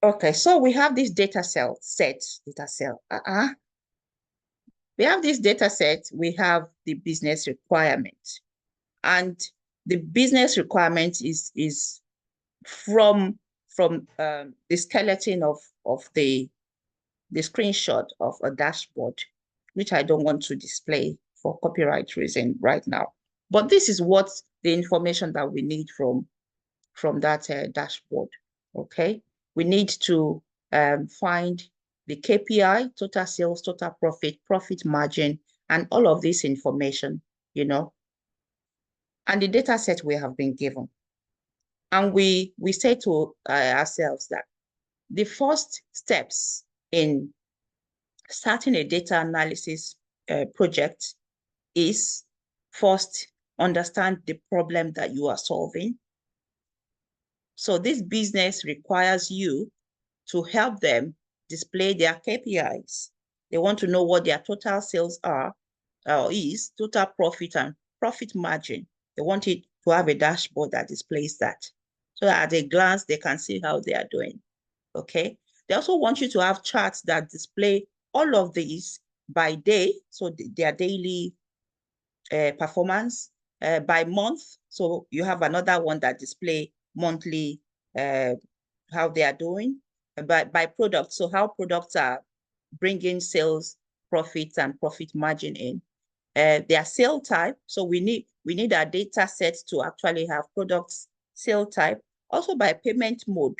Okay, so we have this we have this data set, we have the business requirement. And the business requirement is from the skeleton of the screenshot of a dashboard, which I don't want to display for copyright reason right now. But this is what the information that we need from that dashboard, okay? We need to find the KPI, total sales, total profit, profit margin, and all of this information, you know, and the data set we have been given. And we say to ourselves that the first steps in starting a data analysis project is first understand the problem that you are solving. So this business requires you to help them display their KPIs. They want to know what their total sales are or is, total profit and profit margin. They want it to have a dashboard that displays that. So that at a glance, they can see how they are doing, okay? They also want you to have charts that display all of these by day, so their daily performance, by month. So you have another one that display monthly how they are doing, by product. So how products are bringing sales, profits, and profit margin in. Their sale type. So we need our data sets to actually have products sale type, also by payment mode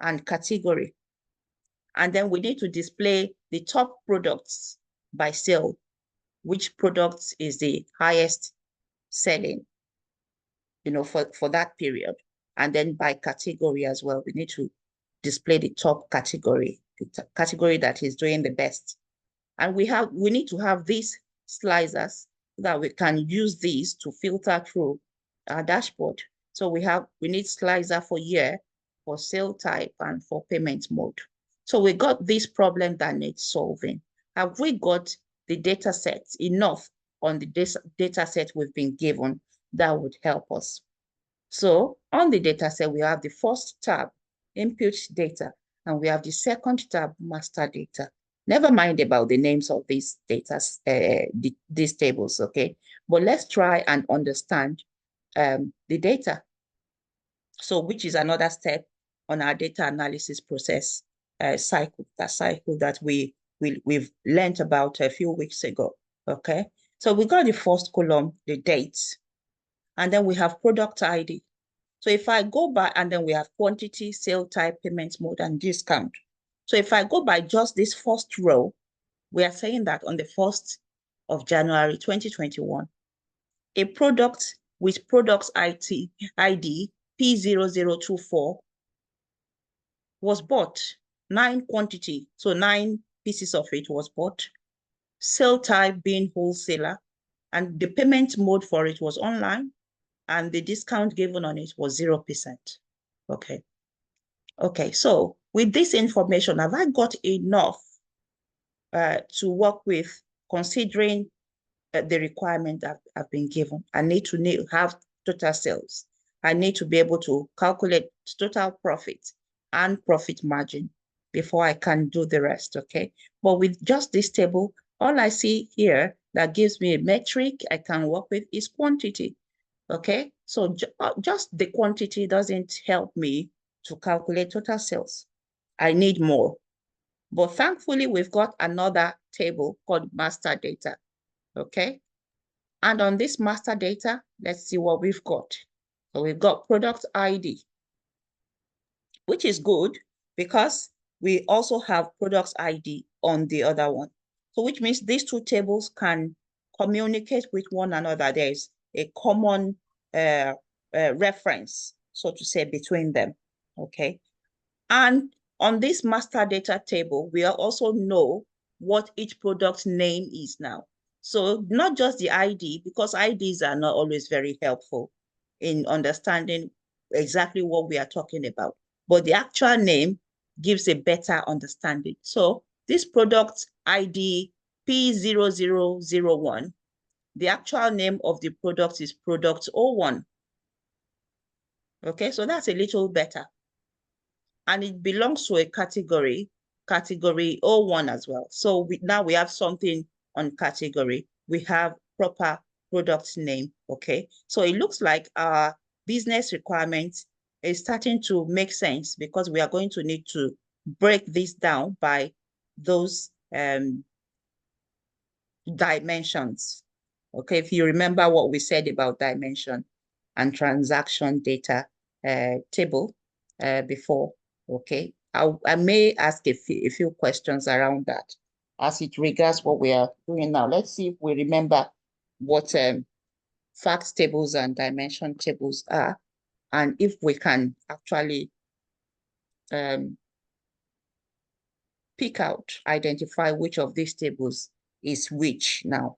and category. And then we need to display the top products by sale, which product is the highest selling, you know, for that period. And then by category as well, we need to display the top category, the category that is doing the best. And we need to have these slicers so that we can use these to filter through our dashboard. So we need slicer for year, for sale type, and for payment mode. So we got this problem that needs solving. Have we got the data sets enough on the data set we've been given that would help us? So on the data set, we have the first tab, input data, and we have the second tab, master data. Never mind about the names of these data, these tables, okay? But let's try and understand the data. So which is another step on our data analysis process cycle, that we've learned about a few weeks ago, okay? So we got the first column, the dates, and then we have product ID. So if I go by, and then we have quantity, sale type, payment mode, and discount. So if I go by just this first row, we are saying that on the 1st of January, 2021, a product with product ID P0024 was bought, 9 quantity, so 9 pieces of it was bought, sale type being wholesaler, and the payment mode for it was online, and the discount given on it was 0%. Okay. Okay, so with this information, have I got enough to work with, considering the requirement that I've been given? I need to have total sales. I need to be able to calculate total profit and profit margin before I can do the rest, okay? But with just this table, all I see here that gives me a metric I can work with is quantity, okay? So just the quantity doesn't help me to calculate total sales. I need more. But thankfully, we've got another table called master data, okay? And on this master data, let's see what we've got. So we've got product ID, which is good because we also have product ID on the other one. So which means these two tables can communicate with one another. There's a common reference, so to say, between them, okay? And on this master data table, we also know what each product name is now. So not just the ID, because IDs are not always very helpful in understanding exactly what we are talking about, but the actual name gives a better understanding. So this product ID P0001, the actual name of the product is product 01. Okay, so that's a little better. and it belongs to a category 01 as well. So now we have something on category. We have proper product name, okay? So it looks like our business requirement is starting to make sense because we are going to need to break this down by those dimensions. Okay, if you remember what we said about dimension and transaction data table before, okay, I may ask a few questions around that as it regards what we are doing now. Let's see if we remember what fact tables and dimension tables are, and if we can actually pick out, identify which of these tables is which now.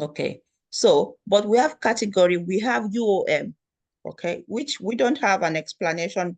Okay, so, but we have category, we have UOM, okay, which we don't have an explanation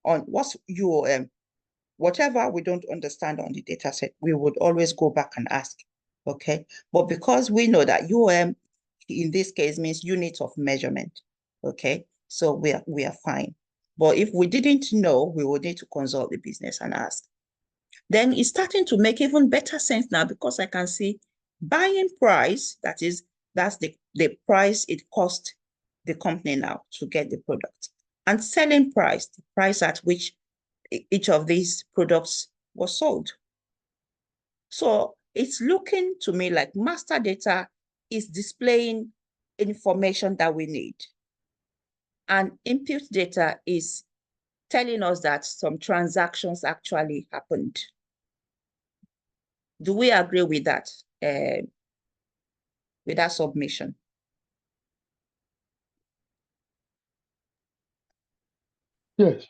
on what's UOM. Whatever we don't understand on the data set, we would always go back and ask, okay? But because we know that UOM in this case means unit of measurement, okay? So we are fine. But if we didn't know, we would need to consult the business and ask. Then it's starting to make even better sense now because I can see buying price, that's the price it cost the company now to get the product, and selling price, the price at which each of these products was sold. So it's looking to me like master data is displaying information that we need. And input data is telling us that some transactions actually happened. Do we agree with that submission? Yes.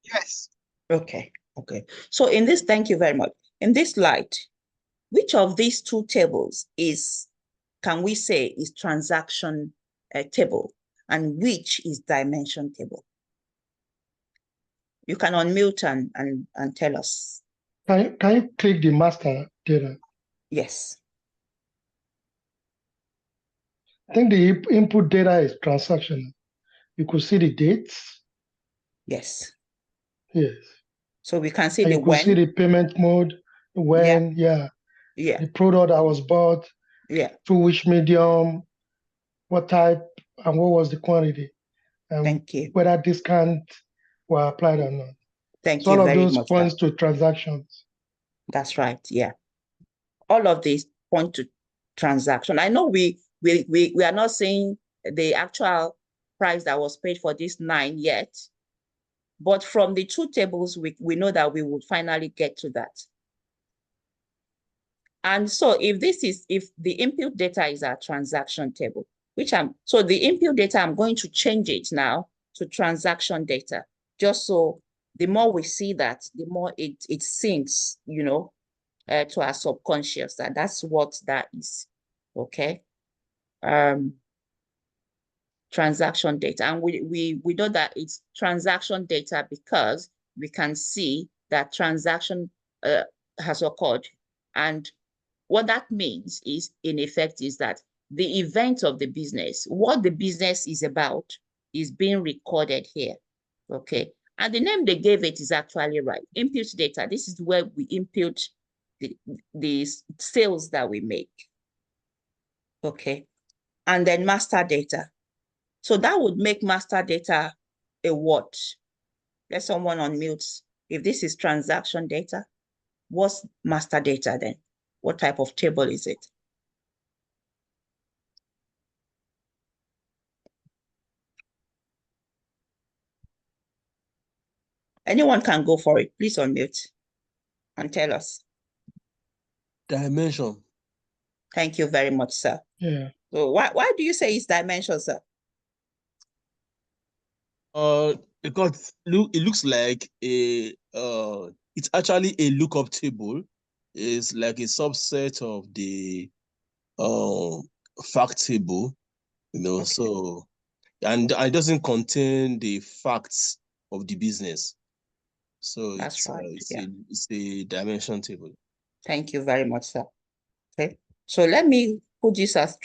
Yes. Okay. So in this, thank you very much. In this light, which of these two tables can we say is transaction table, and which is dimension table? You can unmute and tell us. Can you click the master data? Yes. I think the input data is transaction. You could see the dates. Yes. Yes. So we can see and the you could see the payment mode, when, yeah. The product that was bought, through which medium, what type, and what was the quantity, and thank you. whether discounts were applied or not. Thank So you all of very those much. points to transactions. That's right. Yeah. All of these point to transaction. I know we are not saying the actual price that was paid for this 9 yet, but from the two tables, we know that we would finally get to that. And so if the input data is our transaction table, so the input data, I'm going to change it now to transaction data, just so the more we see that, the more it sinks, to our subconscious, and that's what that is, okay? Transaction data, and we know that it's transaction data because we can see that transaction has occurred, and what that means is, in effect, is that the event of the business, what the business is about, is being recorded here, okay? And the name they gave it is actually right. Input data, this is where we input the sales that we make, okay? And then master data. So that would make master data a what? Let someone unmute. If this is transaction data, what's master data then? What type of table is it? Anyone can go for it. Please unmute and tell us. Dimension. Thank you very much, sir. Yeah. So why do you say it's dimension, sir? Because it looks like it's actually a lookup table. It's like a subset of the fact table, Okay. so, and it doesn't contain the facts of the business. So that's right. It's a dimension table. Thank you very much, sir. Okay. So let me put this as,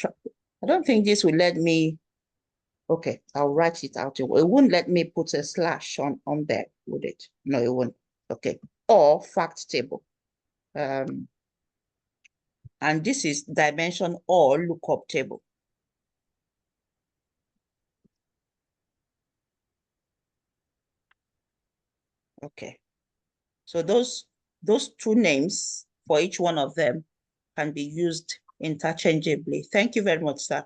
I don't think this will let me Okay, I'll write it out. It won't let me put a slash on there, would it? No, it won't. Okay, or fact table. And this is dimension or lookup table. Okay, so those two names for each one of them can be used interchangeably. Thank you very much, sir.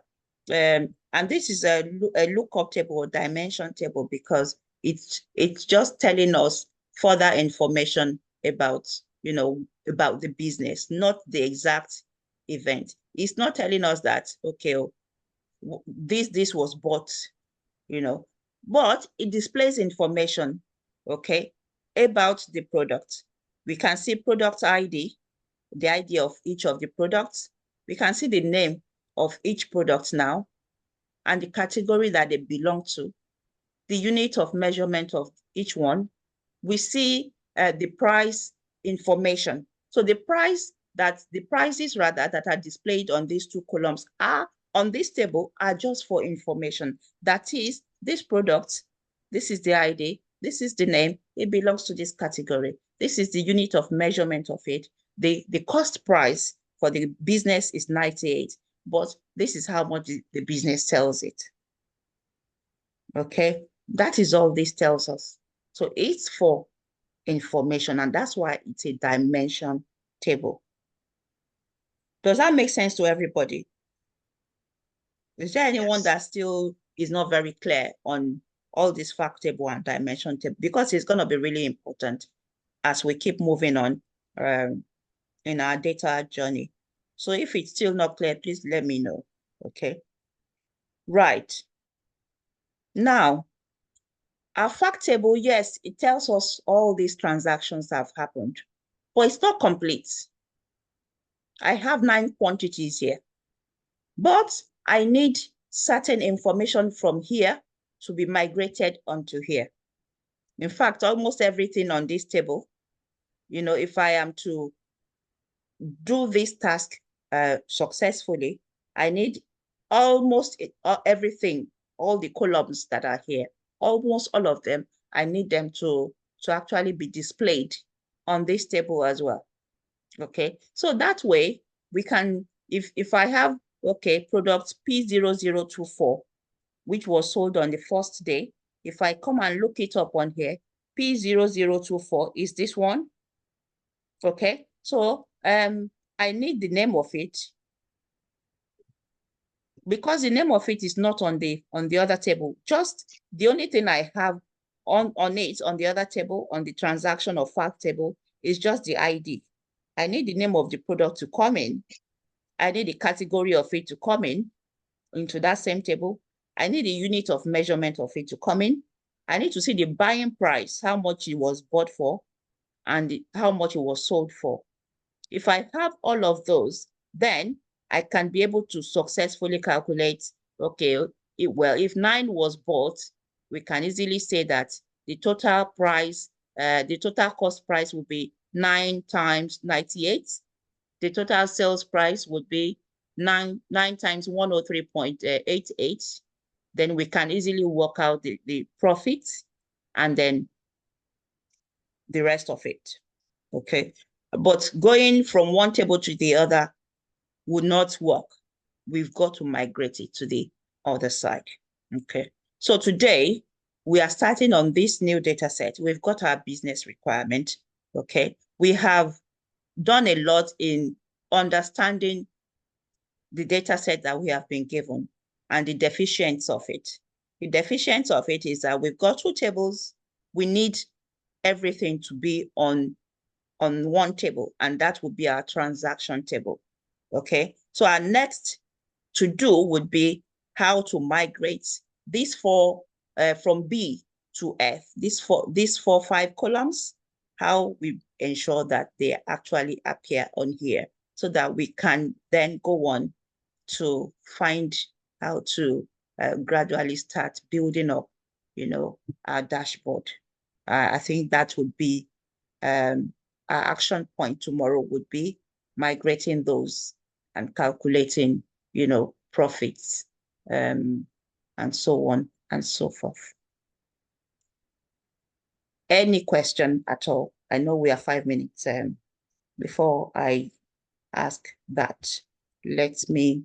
And this is a lookup table or dimension table because it's just telling us further information about, you know, about the business, not the exact event. It's not telling us that, okay, this was bought, you know, but it displays information, okay, about the product. We can see product ID, the ID of each of the products. We can see the name of each product now and the category that they belong to, the unit of measurement of each one. We see the price information. So the prices rather that are displayed on these two columns are on this table are just for information. That is, this product, this is the ID, this is the name, it belongs to this category. This is the unit of measurement of it. The cost price for the business is 98, but this is how much the business sells it. Okay, that is all this tells us. So it's for information, and that's why it's a dimension table. Does that make sense to everybody? Is there anyone that still is not very clear on all this fact table and dimension table? Because it's going to be really important as we keep moving on in our data journey. So if it's still not clear, please let me know, okay? Right. Now, our fact table, yes, it tells us all these transactions that have happened, but it's not complete. I have 9 quantities here, but I need certain information from here to be migrated onto here. In fact, almost everything on this table, you know, if I am to do this task successfully, I need almost everything, all the columns that are here, almost all of them, I need them to actually be displayed on this table as well. Okay, so that way we can, if I have, okay, product P0024, which was sold on the first day, if I come and look it up on here, P0024 is this one. Okay, so I need the name of it because the name of it is not on the other table. Just the only thing I have on it on the other table, on the transaction or fact table, is just the ID. I need the name of the product to come in. I need the category of it to come in into that same table. I need the unit of measurement of it to come in. I need to see the buying price, how much it was bought for, and how much it was sold for. If I have all of those, then I can be able to successfully calculate, okay, well, if 9 was bought, we can easily say that the total price, the total cost price will be 9 times 98. The total sales price would be 9 times 103.88. Then we can easily work out the profit and then the rest of it. Okay. But going from one table to the other would not work. We've got to migrate it to the other side. Okay. So today we are starting on this new data set. We've got our business requirement. Okay. We have done a lot in understanding the data set that we have been given and the deficiencies of it. The deficiency of it is that we've got 2 tables. We need everything to be on one table, and that would be our transaction table. Okay, so our next to do would be how to migrate these 4 from B to F, these 5 columns, how we ensure that they actually appear on here so that we can then go on to find how to gradually start building up, you know, our dashboard. I think that would be our action point tomorrow would be migrating those and calculating, you know, profits and so on and so forth. Any question at all? I know we are 5 minutes before I ask that. Let me